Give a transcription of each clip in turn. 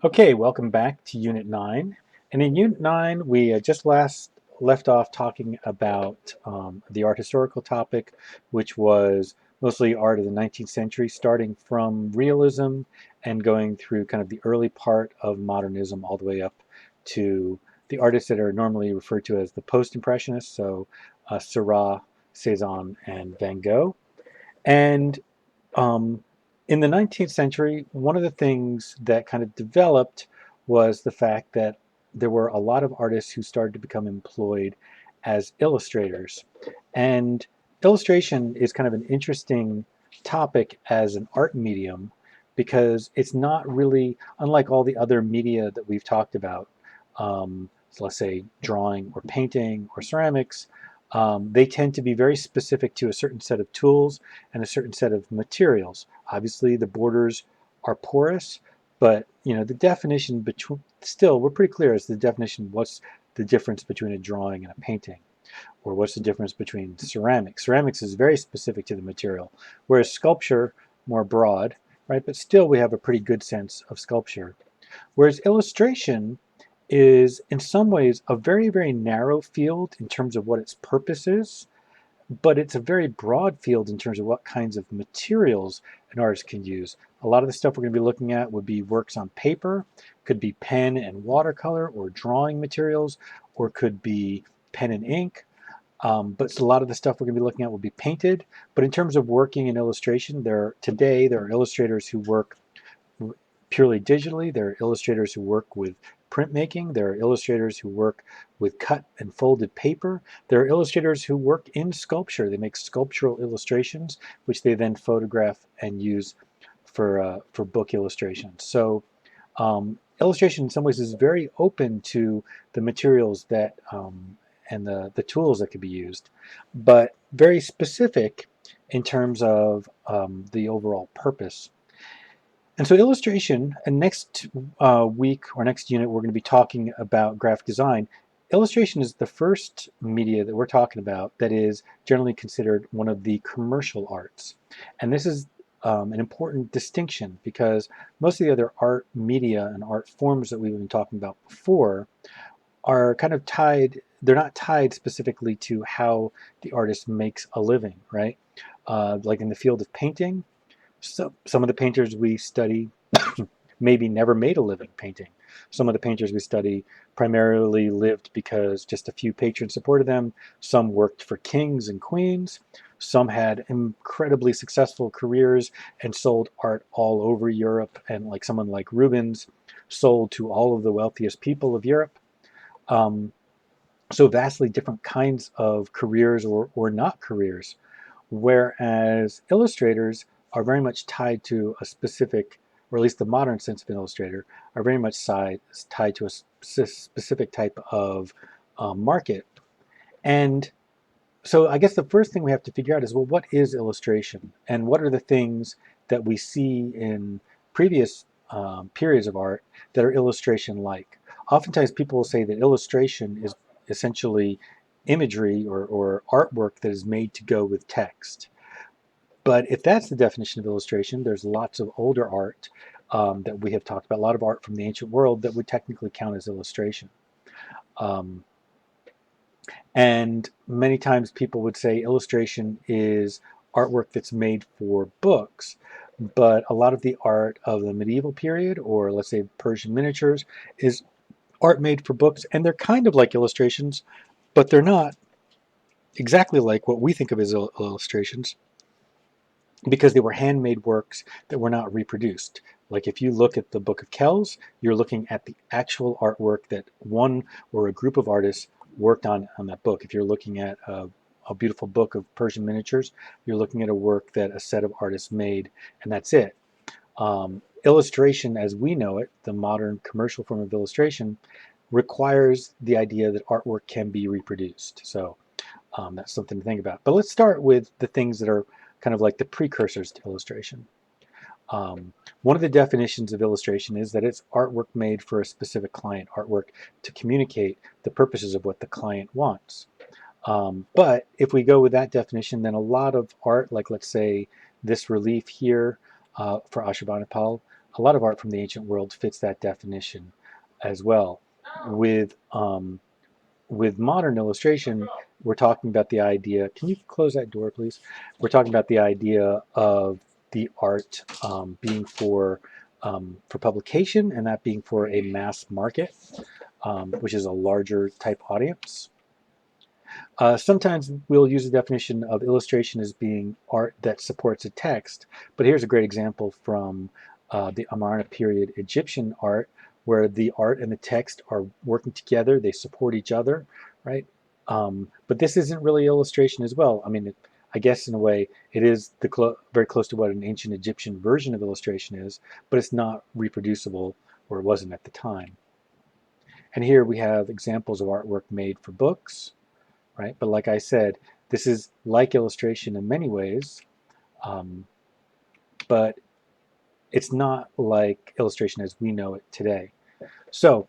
Okay, welcome back to Unit 9. And in Unit 9, we just left off talking about the art historical topic, which was mostly art of the 19th century, starting from realism and going through kind of the early part of modernism all the way up to the artists that are normally referred to as the post-impressionists, so Seurat, Cezanne, and Van Gogh. And um, in the 19th century, one of the things that kind of developed was the fact that there were a lot of artists who started to become employed as illustrators. And illustration is kind of an interesting topic as an art medium because it's not really, unlike all the other media that we've talked about, so let's say drawing or painting or ceramics, they tend to be very specific to a certain set of tools and a certain set of materials. Obviously, the borders are porous, but the definition between still we're pretty clear as the definition. What's the difference between a drawing and a painting, or what's the difference between ceramics? Ceramics is very specific to the material, whereas sculpture more broad, right? But still, we have a pretty good sense of sculpture. Whereas illustration is in some ways a very, very narrow field in terms of what its purpose is, but it's a very broad field in terms of what kinds of materials an artist can use. A lot of the stuff we're going to be looking at would be works on paper, could be pen and watercolor or drawing materials, or could be pen and ink. But a lot of the stuff we're going to be looking at will be painted. But in terms of working in illustration, today there are illustrators who work purely digitally. There are illustrators who work with printmaking. There are illustrators who work with cut and folded paper. There are illustrators who work in sculpture. They make sculptural illustrations, which they then photograph and use for book illustrations. So illustration in some ways is very open to the materials that and the tools that could be used, but very specific in terms of the overall purpose. And so illustration, and next week or next unit, we're going to be talking about graphic design. Illustration is the first media that we're talking about that is generally considered one of the commercial arts. And this is an important distinction because most of the other art media and art forms that we've been talking about before are kind of tied, they're not tied specifically to how the artist makes a living, right? Like in the field of painting, so some of the painters we study maybe never made a living painting. Some of the painters we study primarily lived because just a few patrons supported them. Some worked for kings and queens. Some had incredibly successful careers and sold art all over Europe. And like someone like Rubens sold to all of the wealthiest people of Europe. Um, so vastly different kinds of careers or not careers. Whereas illustrators are very much tied to a specific, or at least the modern sense of an illustrator, are very much tied to a specific type of market. And so I guess the first thing we have to figure out is, well, what is illustration? And what are the things that we see in previous periods of art that are illustration-like? Oftentimes people will say that illustration is essentially imagery or artwork that is made to go with text. But if that's the definition of illustration, there's lots of older art that we have talked about, a lot of art from the ancient world that would technically count as illustration. Um, and many times people would say illustration is artwork that's made for books. But a lot of the art of the medieval period, or let's say Persian miniatures, is art made for books. And they're kind of like illustrations, but they're not exactly like what we think of as illustrations, because they were handmade works that were not reproduced. Like if you look at the Book of Kells, you're looking at the actual artwork that one or a group of artists worked on that book. If you're looking at a beautiful book of Persian miniatures, you're looking at a work that a set of artists made, and that's it. Illustration, as we know it, the modern commercial form of illustration, requires the idea that artwork can be reproduced. So that's something to think about. But let's start with the things that are kind of like the precursors to illustration. One of the definitions of illustration is that it's artwork made for a specific client, artwork to communicate the purposes of what the client wants. But if we go with that definition, then a lot of art, like let's say this relief here for Ashurbanipal, a lot of art from the ancient world fits that definition as well. With with modern illustration, we're talking about the idea. Can you close that door, please? We're talking about the idea of the art being for publication, and that being for a mass market, which is a larger type audience. Sometimes we'll use the definition of illustration as being art that supports a text, but here's a great example from the Amarna period Egyptian art, where the art and the text are working together, they support each other, right? But this isn't really illustration as well. I mean, I guess in a way it is very close to what an ancient Egyptian version of illustration is, but it's not reproducible, or it wasn't at the time. And here we have examples of artwork made for books, right? But like I said, this is like illustration in many ways, but it's not like illustration as we know it today. So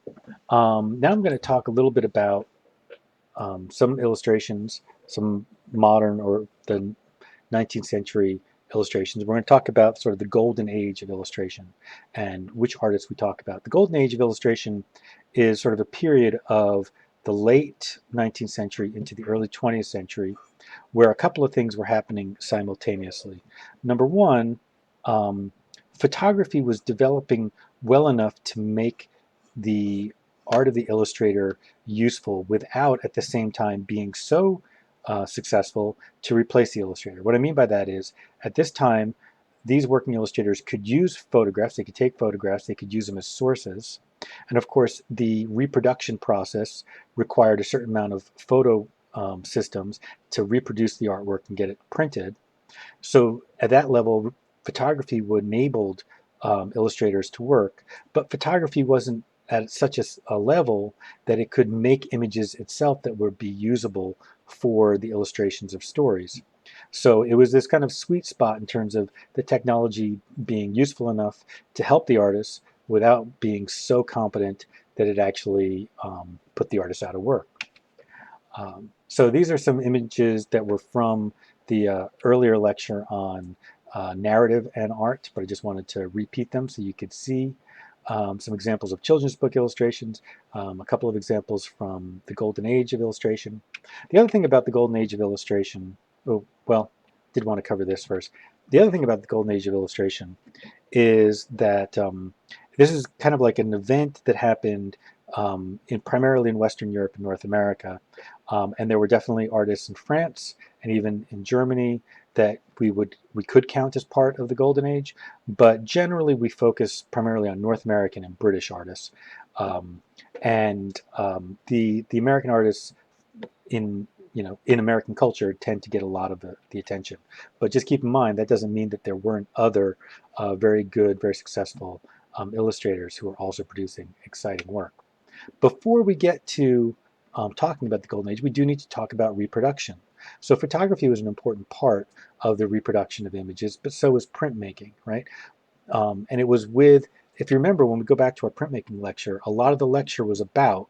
now I'm going to talk a little bit about some illustrations, some modern or the 19th century illustrations. We're going to talk about sort of the golden age of illustration and which artists we talk about. The golden age of illustration is sort of a period of the late 19th century into the early 20th century, where a couple of things were happening simultaneously. Number one, photography was developing well enough to make the art of the illustrator useful without at the same time being so successful to replace the illustrator. What I mean by that is, at this time, these working illustrators could use photographs, they could take photographs, they could use them as sources. And of course, the reproduction process required a certain amount of photo systems to reproduce the artwork and get it printed. So at that level, photography enabled illustrators to work, but photography wasn't at such a level that it could make images itself that would be usable for the illustrations of stories. So it was this kind of sweet spot in terms of the technology being useful enough to help the artist without being so competent that it actually put the artist out of work. So these are some images that were from the earlier lecture on narrative and art, but I just wanted to repeat them so you could see some examples of children's book illustrations, a couple of examples from the golden age of illustration. The other thing about the golden age of illustration, oh, well, did want to cover this first. The other thing about the golden age of illustration is that this is kind of like an event that happened primarily in Western Europe and North America. And there were definitely artists in France and even in Germany that we could count as part of the Golden Age, but generally we focus primarily on North American and British artists. The American artists in American culture tend to get a lot of the attention. But just keep in mind, that doesn't mean that there weren't other very good, very successful illustrators who are also producing exciting work. Before we get to talking about the Golden Age, we do need to talk about reproduction. So photography was an important part of the reproduction of images, but so was printmaking, right? And it was if you remember, when we go back to our printmaking lecture, a lot of the lecture was about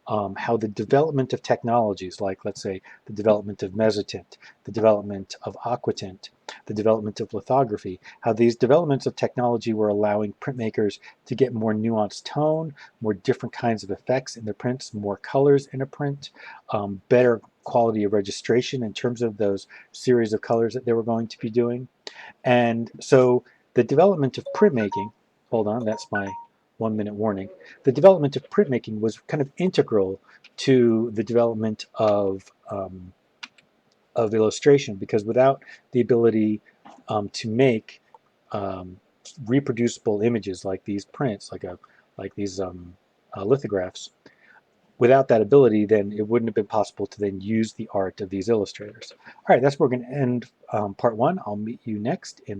how the development of technologies, like let's say the development of mezzotint, the development of aquatint, the development of lithography, how these developments of technology were allowing printmakers to get more nuanced tone, more different kinds of effects in their prints, more colors in a print, better quality of registration in terms of those series of colors that they were going to be doing. And so the development of printmaking, hold on, that's my 1-minute warning. The development of printmaking was kind of integral to the development of illustration, because without the ability to make reproducible images like these prints, like these lithographs, without that ability, then it wouldn't have been possible to then use the art of these illustrators. All right, that's where we're going to end part one. I'll meet you next in